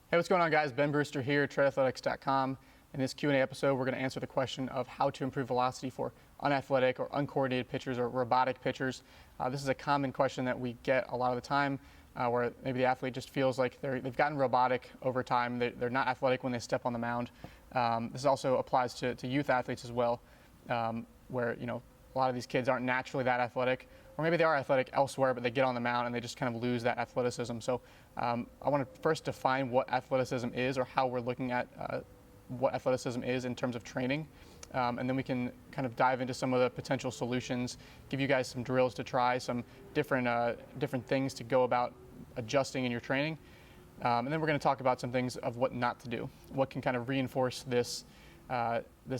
Hey, what's going on, guys? Ben Brewster here, TradeAthletics.com. In this Q&A episode, we're going to answer the question of how to improve velocity for unathletic or uncoordinated pitchers or robotic pitchers. This is a common question that we get a lot of the time, where maybe the athlete just feels like they've gotten robotic over time. They're not athletic when they step on the mound. This also applies to youth athletes as well, where a lot of these kids aren't naturally that athletic, or maybe they are athletic elsewhere, but they get on the mound and they just kind of lose that athleticism. So I want to first define what athleticism is, or how we're looking at what athleticism is in terms of training. And then we can kind of dive into some of the potential solutions, give you guys some drills to try, some different things to go about adjusting in your training. And then we're going to talk about some things of what not to do, what can kind of reinforce this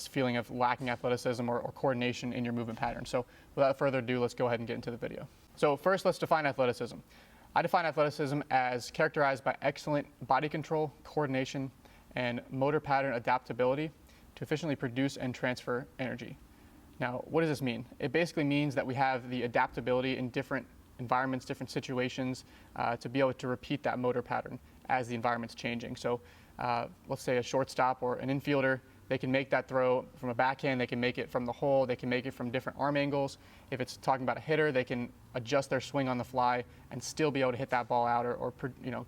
feeling of lacking athleticism or coordination in your movement pattern. So without further ado, let's go ahead and get into the video. So first, let's define athleticism. I define athleticism as characterized by excellent body control, coordination, and motor pattern adaptability to efficiently produce and transfer energy. Now, what does this mean? It basically means that we have the adaptability in different environments, different situations, to be able to repeat that motor pattern as the environment's changing. So let's say a shortstop or an infielder, they can make that throw from a backhand, they can make it from the hole, they can make it from different arm angles. If it's talking about a hitter, they can adjust their swing on the fly and still be able to hit that ball out or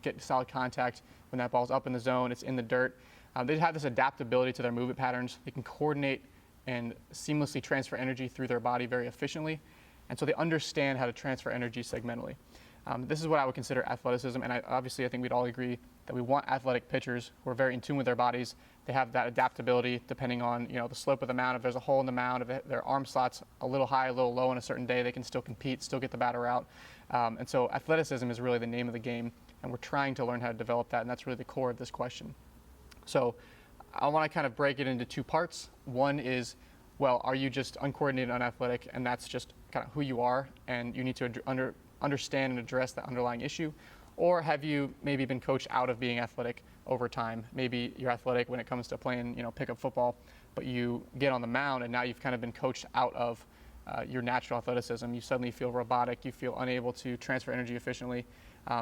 get solid contact when that ball's up in the zone, it's in the dirt. They have this adaptability to their movement patterns. They can coordinate and seamlessly transfer energy through their body very efficiently. And so they understand how to transfer energy segmentally. This is what I would consider athleticism, and obviously I think we'd all agree that we want athletic pitchers who are very in tune with their bodies. They have that adaptability depending on the slope of the mound. If there's a hole in the mound, if their arm slot's a little high, a little low on a certain day, they can still compete, still get the batter out. And so athleticism is really the name of the game, and we're trying to learn how to develop that, and that's really the core of this question. So I want to kind of break it into two parts. One is, well, are you just uncoordinated, unathletic, and that's just kind of who you are, and you need to understand and address that underlying issue? Or have you maybe been coached out of being athletic over time? Maybe you're athletic when it comes to playing, pickup football, but you get on the mound and now you've kind of been coached out of your natural athleticism. You suddenly feel robotic. You feel unable to transfer energy efficiently.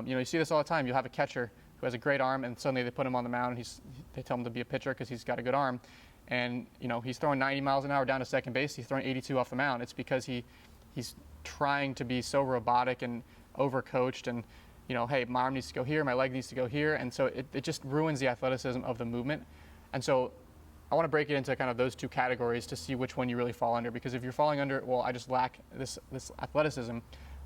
You see this all the time. You'll have a catcher who has a great arm, and suddenly they put him on the mound. And they tell him to be a pitcher because he's got a good arm, and he's throwing 90 miles an hour down to second base. He's throwing 82 off the mound. It's because he's trying to be so robotic and overcoached, and hey, my arm needs to go here, my leg needs to go here, and so it just ruins the athleticism of the movement. And so I want to break it into kind of those two categories to see which one you really fall under, because if you're falling under, well, I just lack this athleticism,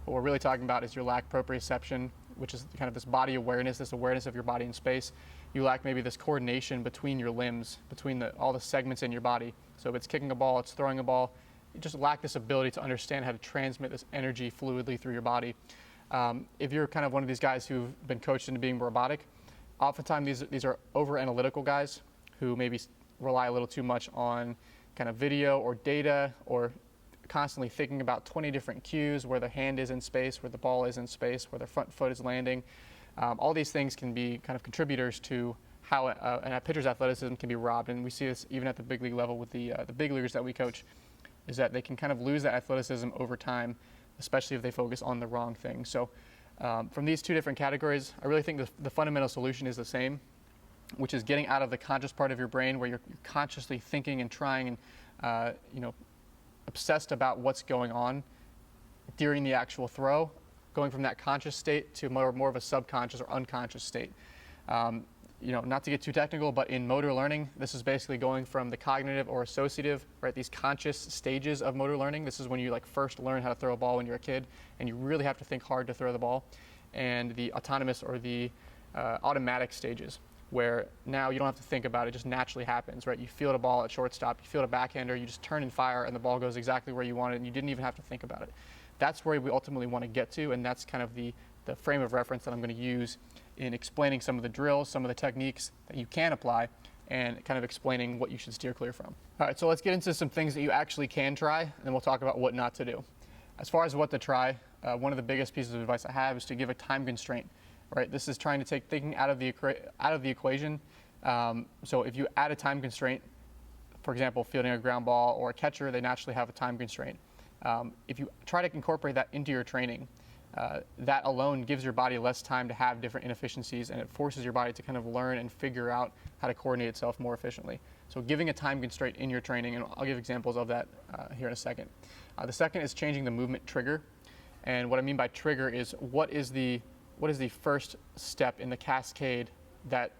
what we're really talking about is your lack proprioception, which is kind of this body awareness, this awareness of your body in space. You lack maybe this coordination between your limbs, between all the segments in your body. So if it's kicking a ball, it's throwing a ball, you just lack this ability to understand how to transmit this energy fluidly through your body. If you're kind of one of these guys who've been coached into being robotic, oftentimes these are over-analytical guys who maybe rely a little too much on kind of video or data, or constantly thinking about 20 different cues, where their hand is in space, where the ball is in space, where their front foot is landing. All these things can be kind of contributors to how a pitcher's athleticism can be robbed. And we see this even at the big league level with the big leaguers that we coach, is that they can kind of lose that athleticism over time, especially if they focus on the wrong thing. So from these two different categories, I really think the fundamental solution is the same, which is getting out of the conscious part of your brain where you're consciously thinking and trying and obsessed about what's going on during the actual throw, going from that conscious state to more of a subconscious or unconscious state. Not to get too technical, but in motor learning, this is basically going from the cognitive or associative, right? These conscious stages of motor learning. This is when you first learn how to throw a ball when you're a kid, and you really have to think hard to throw the ball. And the autonomous or the automatic stages, where now you don't have to think about it, just naturally happens, right? You field a ball at shortstop, you field a backhander, you just turn and fire, and the ball goes exactly where you want it, and you didn't even have to think about it. That's where we ultimately want to get to, and that's kind of the frame of reference that I'm going to use in explaining some of the drills, some of the techniques that you can apply, and kind of explaining what you should steer clear from. All right, so let's get into some things that you actually can try, and then we'll talk about what not to do. As far as what to try, one of the biggest pieces of advice I have is to give a time constraint. Right, this is trying to take thinking out of the equation. So if you add a time constraint, for example, fielding a ground ball or a catcher, they naturally have a time constraint. If you try to incorporate that into your training, that alone gives your body less time to have different inefficiencies, and it forces your body to kind of learn and figure out how to coordinate itself more efficiently. So giving a time constraint in your training, and I'll give examples of that here in a second. The second is changing the movement trigger. And what I mean by trigger is what is the first step in the cascade that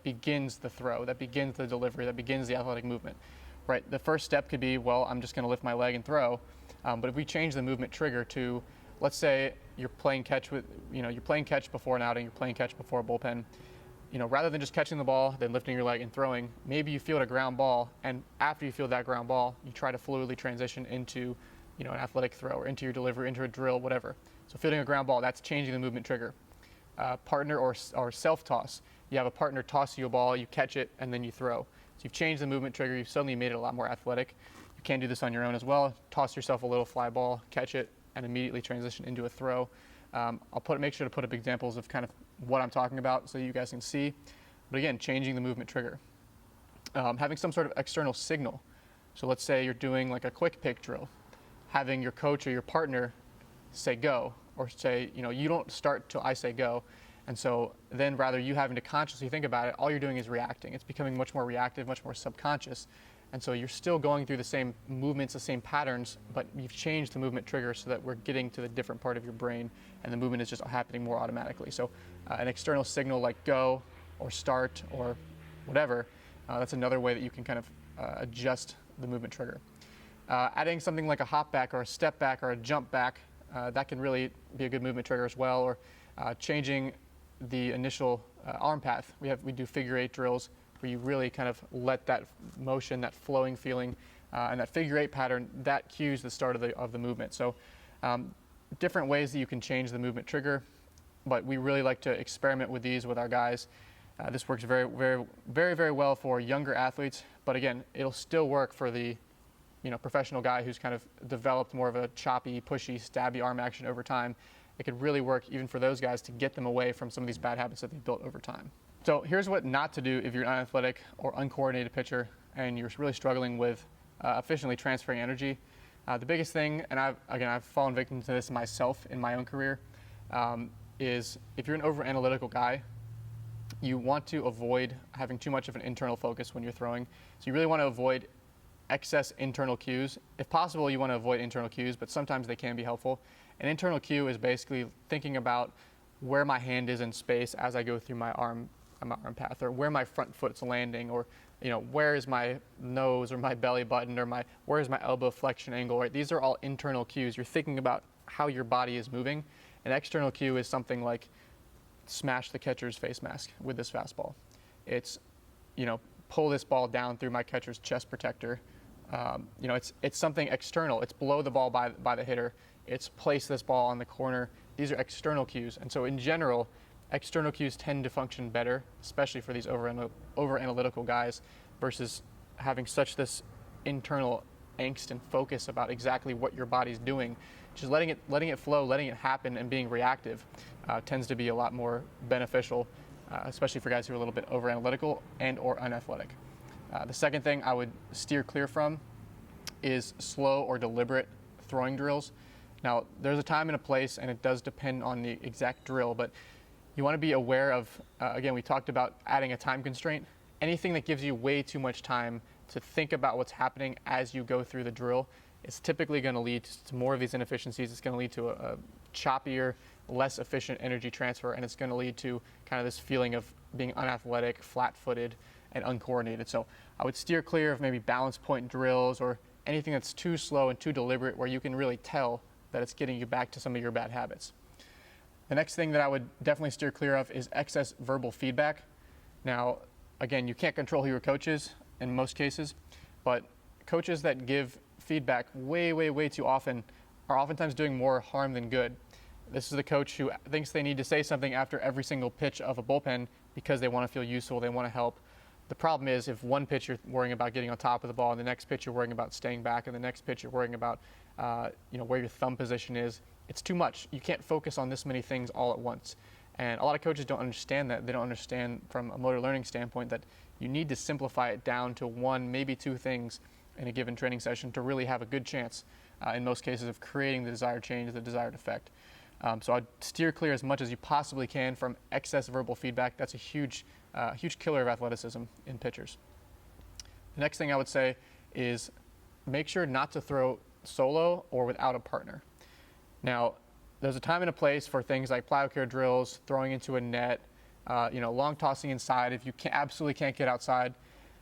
begins the throw, that begins the delivery, that begins the athletic movement, right? The first step could be, well, I'm just going to lift my leg and throw. But if we change the movement trigger to, let's say you're playing catch before an outing, you're playing catch before a bullpen, rather than just catching the ball, then lifting your leg and throwing, maybe you field a ground ball, and after you field that ground ball, you try to fluidly transition into, an athletic throw or into your delivery, into a drill, whatever. So fielding a ground ball, that's changing the movement trigger. Partner or self-toss. You have a partner toss you a ball, you catch it, and then you throw. So you've changed the movement trigger, you've suddenly made it a lot more athletic. You can do this on your own as well. Toss yourself a little fly ball, catch it, and immediately transition into a throw. I'll make sure to put up examples of kind of what I'm talking about so you guys can see. But again, changing the movement trigger. Having some sort of external signal. So let's say you're doing like a quick pick drill. Having your coach or your partner say go, or say, you don't start till I say go. And so then rather you having to consciously think about it, all you're doing is reacting. It's becoming much more reactive, much more subconscious. And so you're still going through the same movements, the same patterns, but you've changed the movement trigger so that we're getting to the different part of your brain and the movement is just happening more automatically. So an external signal like go or start or whatever, that's another way that you can kind of adjust the movement trigger. Adding something like a hop back or a step back or a jump back, that can really be a good movement trigger as well, or changing the initial arm path. We do figure eight drills where you really kind of let that motion, that flowing feeling, and that figure eight pattern, that cues the start of the movement. So different ways that you can change the movement trigger, but we really like to experiment with these with our guys. This works very, very, very, very well for younger athletes, but again, it'll still work for the professional guy who's kind of developed more of a choppy, pushy, stabby arm action over time. It could really work even for those guys to get them away from some of these bad habits that they've built over time. So here's what not to do if you're an unathletic or uncoordinated pitcher and you're really struggling with efficiently transferring energy. The biggest thing, and I've fallen victim to this myself in my own career, is if you're an over-analytical guy, you want to avoid having too much of an internal focus when you're throwing. So you really want to avoid excess internal cues. If possible, you want to avoid internal cues, but sometimes they can be helpful. An internal cue is basically thinking about where my hand is in space as I go through my arm path, or where my front foot's landing, or where is my nose or my belly button, or where is my elbow flexion angle. Right? These are all internal cues. You're thinking about how your body is moving. An external cue is something like smash the catcher's face mask with this fastball. It's pull this ball down through my catcher's chest protector. It's something external. It's blow the ball by the hitter. It's place this ball on the corner. These are external cues. And so in general, external cues tend to function better, especially for these over-analytical guys, versus having such this internal angst and focus about exactly what your body's doing. Just letting it flow, letting it happen, and being reactive tends to be a lot more beneficial, especially for guys who are a little bit over-analytical and or unathletic. The second thing I would steer clear from is slow or deliberate throwing drills. Now, there's a time and a place, and it does depend on the exact drill, but you want to be aware of, again, we talked about adding a time constraint. Anything that gives you way too much time to think about what's happening as you go through the drill is typically going to lead to more of these inefficiencies. It's going to lead to a choppier, less efficient energy transfer, and it's going to lead to kind of this feeling of being unathletic, flat-footed, and uncoordinated. So I would steer clear of maybe balance point drills or anything that's too slow and too deliberate where you can really tell that it's getting you back to some of your bad habits. The next thing that I would definitely steer clear of is excess verbal feedback. Now, again, you can't control who your coach is in most cases, but coaches that give feedback way, way, way too often are oftentimes doing more harm than good. This is the coach who thinks they need to say something after every single pitch of a bullpen because they want to feel useful, they want to help. The problem is if one pitch you're worrying about getting on top of the ball, and the next pitch you're worrying about staying back, and the next pitch you're worrying about where your thumb position is, it's too much. You can't focus on this many things all at once. And a lot of coaches don't understand that. They don't understand from a motor learning standpoint that you need to simplify it down to one, maybe two things in a given training session to really have a good chance, in most cases, of creating the desired change, the desired effect. So I'd steer clear as much as you possibly can from excess verbal feedback. That's a huge killer of athleticism in pitchers. The next thing I would say is make sure not to throw solo or without a partner. Now, there's a time and a place for things like plyo care drills, throwing into a net, long tossing inside if you absolutely can't get outside.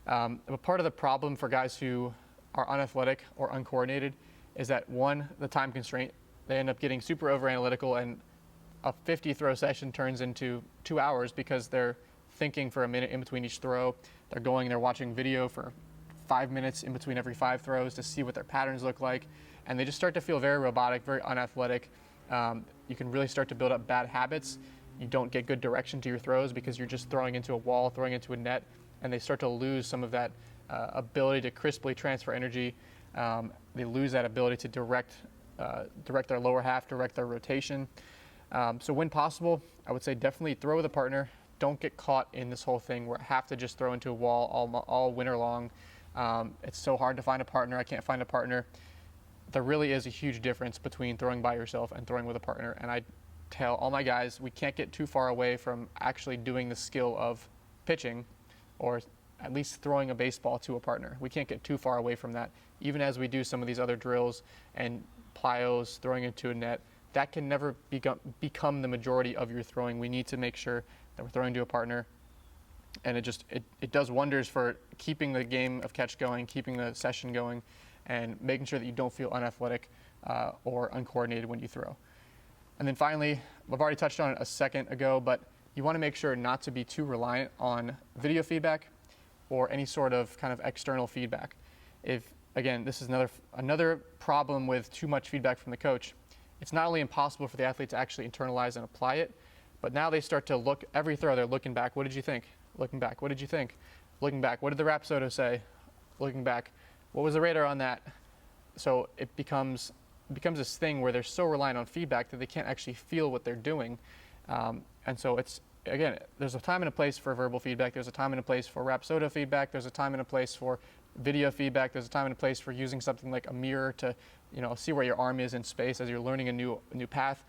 But part of the problem for guys who are unathletic or uncoordinated is that, one, the time constraint. They end up getting super over analytical, and a 50 throw session turns into 2 hours because they're thinking for a minute in between each throw. They're watching video for 5 minutes in between every 5 throws to see what their patterns look like. And they just start to feel very robotic, very unathletic. You can really start to build up bad habits. You don't get good direction to your throws because you're just throwing into a wall, throwing into a net, and they start to lose some of that ability to crisply transfer energy. They lose that ability to direct their lower half, direct their rotation. So when possible, I would say definitely throw with a partner. Don't get caught in this whole thing where I have to just throw into a wall all winter long. It's so hard to find a partner. I can't find a partner. There really is a huge difference between throwing by yourself and throwing with a partner. And I tell all my guys, we can't get too far away from actually doing the skill of pitching, or at least throwing a baseball to a partner. We can't get too far away from that. Even as we do some of these other drills and plyos, throwing into a net, that can never become the majority of your throwing. We need to make sure that we're throwing to a partner. And it does wonders for keeping the game of catch going, keeping the session going, and making sure that you don't feel unathletic or uncoordinated when you throw. And then finally, I've already touched on it a second ago, but you want to make sure not to be too reliant on video feedback or any sort of kind of external feedback. Again, this is another problem with too much feedback from the coach. It's not only impossible for the athlete to actually internalize and apply it, but now they start to look, every throw, they're looking back, what did you think? Looking back, what did you think? Looking back, what did the Rapsodo say? Looking back, what was the radar on that? So it becomes this thing where they're so reliant on feedback that they can't actually feel what they're doing. And so again, there's a time and a place for verbal feedback. There's a time and a place for Rapsodo feedback. There's a time and a place for video feedback. There's a time and a place for using something like a mirror to, see where your arm is in space as you're learning a new path.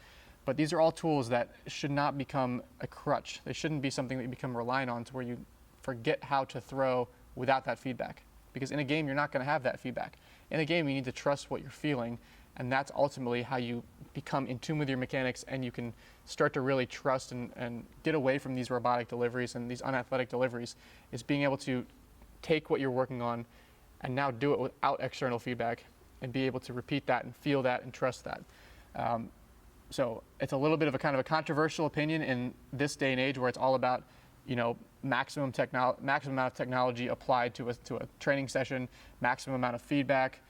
But these are all tools that should not become a crutch. They shouldn't be something that you become reliant on to where you forget how to throw without that feedback. Because in a game, you're not going to have that feedback. In a game, you need to trust what you're feeling, and that's ultimately how you become in tune with your mechanics, and you can start to really trust and get away from these robotic deliveries and these unathletic deliveries, is being able to take what you're working on and now do it without external feedback and be able to repeat that and feel that and trust that. So it's a little bit of a kind of a controversial opinion in this day and age where it's all about, maximum amount of technology applied to a training session, maximum amount of feedback,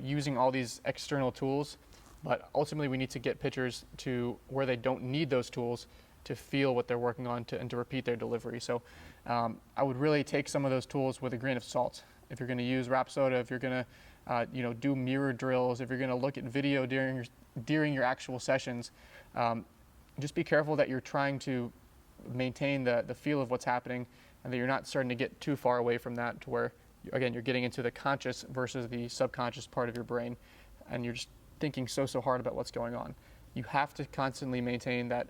using all these external tools. But ultimately, we need to get pitchers to where they don't need those tools to feel what they're working on and to repeat their delivery. So I would really take some of those tools with a grain of salt. If you're going to use Rapsodo, if you're going to do mirror drills, if you're going to look at video during your actual sessions, just be careful that you're trying to maintain the feel of what's happening and that you're not starting to get too far away from that to where, again, you're getting into the conscious versus the subconscious part of your brain, and you're just thinking so hard about what's going on. You have to constantly maintain that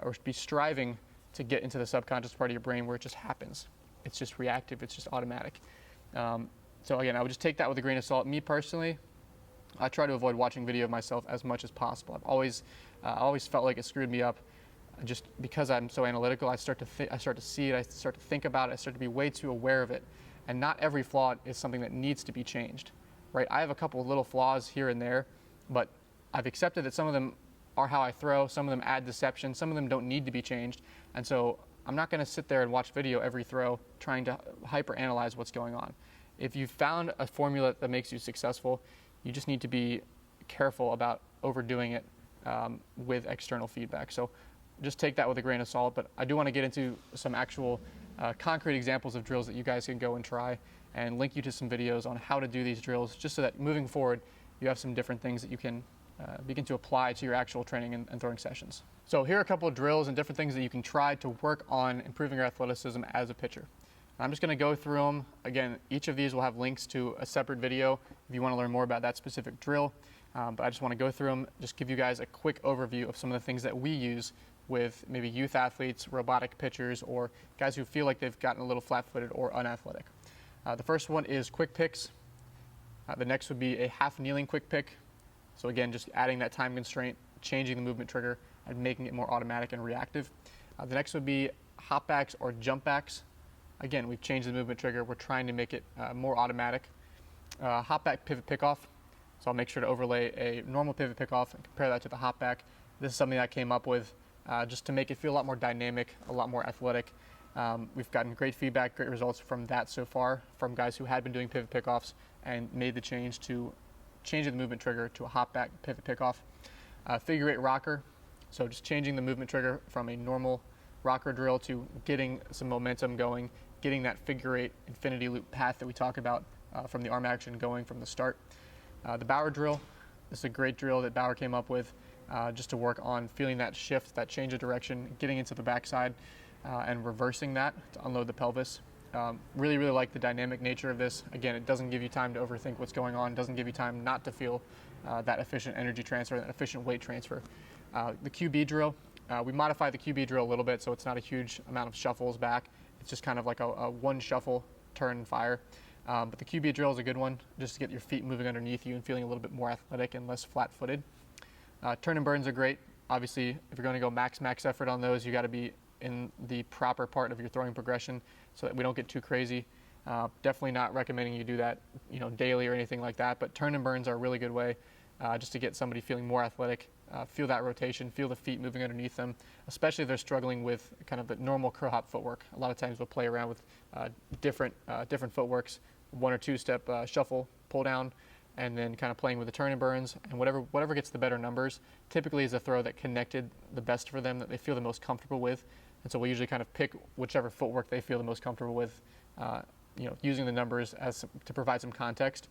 or be striving to get into the subconscious part of your brain where it just happens. It's just reactive. It's just automatic. So again, I would just take that with a grain of salt. Me personally, I try to avoid watching video of myself as much as possible. I've always felt like it screwed me up. Just because I'm so analytical, I start to see it, I start to think about it, I start to be way too aware of it. And not every flaw is something that needs to be changed, right? I have a couple of little flaws here and there, but I've accepted that some of them are how I throw, some of them add deception, some of them don't need to be changed. And so I'm not going to sit there and watch video every throw trying to hyper-analyze what's going on. If you've found a formula that makes you successful, you just need to be careful about overdoing it with external feedback. So just take that with a grain of salt, but I do want to get into some actual concrete examples of drills that you guys can go and try and link you to some videos on how to do these drills, just so that moving forward, you have some different things that you can begin to apply to your actual training and throwing sessions. So here are a couple of drills and different things that you can try to work on improving your athleticism as a pitcher. I'm just going to go through them. Again, each of these will have links to a separate video if you want to learn more about that specific drill. but I just want to go through them, just give you guys a quick overview of some of the things that we use with maybe youth athletes, robotic pitchers, or guys who feel like they've gotten a little flat-footed or unathletic. The first one is quick picks. The next would be a half kneeling quick pick. So again, just adding that time constraint, changing the movement trigger, and making it more automatic and reactive. The next would be hop backs or jump backs. Again, we've changed the movement trigger. We're trying to make it more automatic. Hop back pivot pickoff. So I'll make sure to overlay a normal pivot pickoff and compare that to the hop back. This is something I came up with just to make it feel a lot more dynamic, a lot more athletic. We've gotten great feedback, great results from that so far, from guys who had been doing pivot pickoffs and made the change to changing the movement trigger to a hop back pivot pickoff. Figure 8 rocker, so just changing the movement trigger from a normal rocker drill to getting some momentum going, getting that figure 8 infinity loop path that we talk about from the arm action going from the start. The Bauer drill, this is a great drill that Bauer came up with just to work on feeling that shift, that change of direction, getting into the backside and reversing that to unload the pelvis. Really like the dynamic nature of this. Again, it doesn't give you time to overthink what's going on, doesn't give you time not to feel that efficient energy transfer, that efficient weight transfer. The QB drill, we modified the QB drill a little bit so it's not a huge amount of shuffles back. It's just kind of like a one shuffle, turn, fire. But the QB drill is a good one, just to get your feet moving underneath you and feeling a little bit more athletic and less flat-footed. Turn and burns are great. Obviously, if you're going to go max effort on those, you got to be in the proper part of your throwing progression so that we don't get too crazy. Definitely not recommending you do that, daily or anything like that. But turn and burns are a really good way just to get somebody feeling more athletic, feel that rotation, feel the feet moving underneath them, especially if they're struggling with kind of the normal curl hop footwork. A lot of times we'll play around with different footworks, 1 or 2 step shuffle, pull down, and then kind of playing with the turn and burns, and whatever gets the better numbers typically is a throw that connected the best for them, that they feel the most comfortable with. And so we usually kind of pick whichever footwork they feel the most comfortable with, using the numbers to provide some context.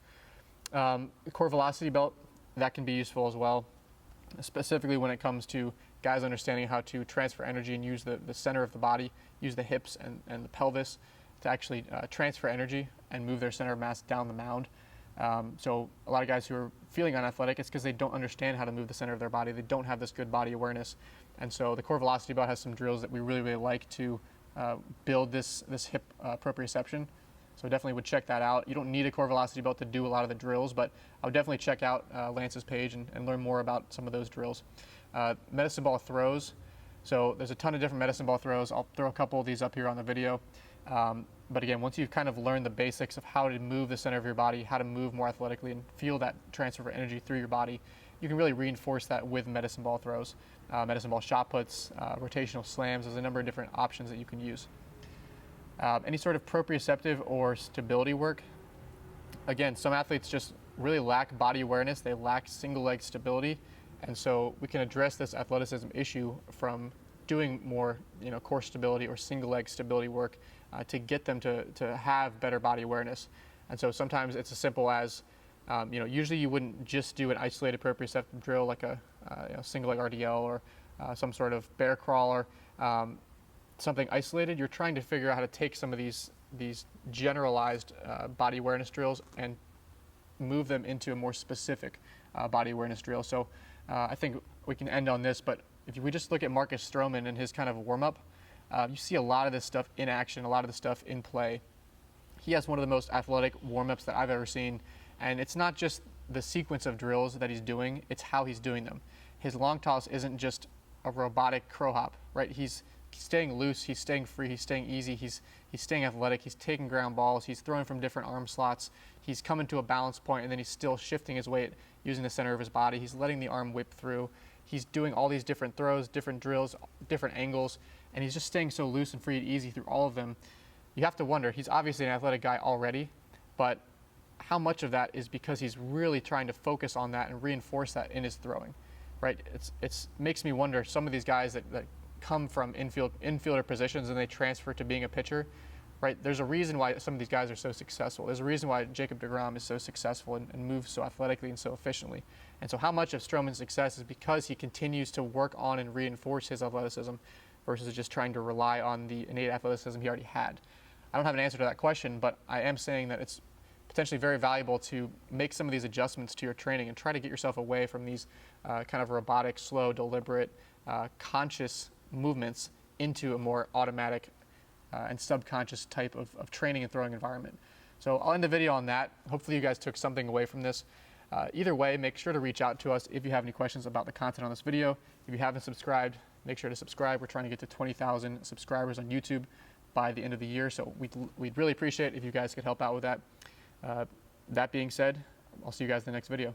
Core velocity belt, that can be useful as well, specifically when it comes to guys understanding how to transfer energy and use the center of the body, use the hips and the pelvis to actually transfer energy and move their center of mass down the mound. So a lot of guys who are feeling unathletic, it's because they don't understand how to move the center of their body. They don't have this good body awareness. And so the core velocity belt has some drills that we really like to build this hip proprioception. So definitely would check that out. You don't need a core velocity belt to do a lot of the drills, but I would definitely check out Lance's page and learn more about some of those drills. Medicine ball throws. So there's a ton of different medicine ball throws. I'll throw a couple of these up here on the video. But again, once you've kind of learned the basics of how to move the center of your body, how to move more athletically and feel that transfer of energy through your body, you can really reinforce that with medicine ball throws. Medicine ball shot puts, rotational slams, there's a number of different options that you can use. Any sort of proprioceptive or stability work. Again, some athletes just really lack body awareness, they lack single leg stability, and so we can address this athleticism issue from doing more core stability or single leg stability work to get them to have better body awareness. And so sometimes it's as simple as, usually you wouldn't just do an isolated proprioceptive drill like a single leg RDL or some sort of bear crawl or something isolated. You're trying to figure out how to take some of these generalized body awareness drills and move them into a more specific body awareness drill. So I think we can end on this, but if we just look at Marcus Stroman and his kind of warm-up, you see a lot of this stuff in action, a lot of this stuff in play. He has one of the most athletic warm-ups that I've ever seen, and it's not just the sequence of drills that he's doing, it's how he's doing them. His long toss isn't just a robotic crow hop, right? He's staying loose, he's staying free, he's staying easy, he's staying athletic, he's taking ground balls, he's throwing from different arm slots, he's coming to a balance point, and then he's still shifting his weight using the center of his body. He's letting the arm whip through. He's doing all these different throws, different drills, different angles, and he's just staying so loose and free and easy through all of them. You have to wonder, he's obviously an athletic guy already, but how much of that is because he's really trying to focus on that and reinforce that in his throwing, right? It's makes me wonder, some of these guys that come from infielder positions and they transfer to being a pitcher, right? There's a reason why some of these guys are so successful. There's a reason why Jacob deGrom is so successful and moves so athletically and so efficiently. And so how much of Stroman's success is because he continues to work on and reinforce his athleticism versus just trying to rely on the innate athleticism he already had? I don't have an answer to that question, but I am saying that it's potentially very valuable to make some of these adjustments to your training and try to get yourself away from these kind of robotic, slow, deliberate, conscious movements into a more automatic and subconscious type of training and throwing environment. So I'll end the video on that. Hopefully you guys took something away from this. Either way, make sure to reach out to us if you have any questions about the content on this video. If you haven't subscribed, make sure to subscribe. We're trying to get to 20,000 subscribers on YouTube by the end of the year, so we'd really appreciate it if you guys could help out with that. That being said, I'll see you guys in the next video.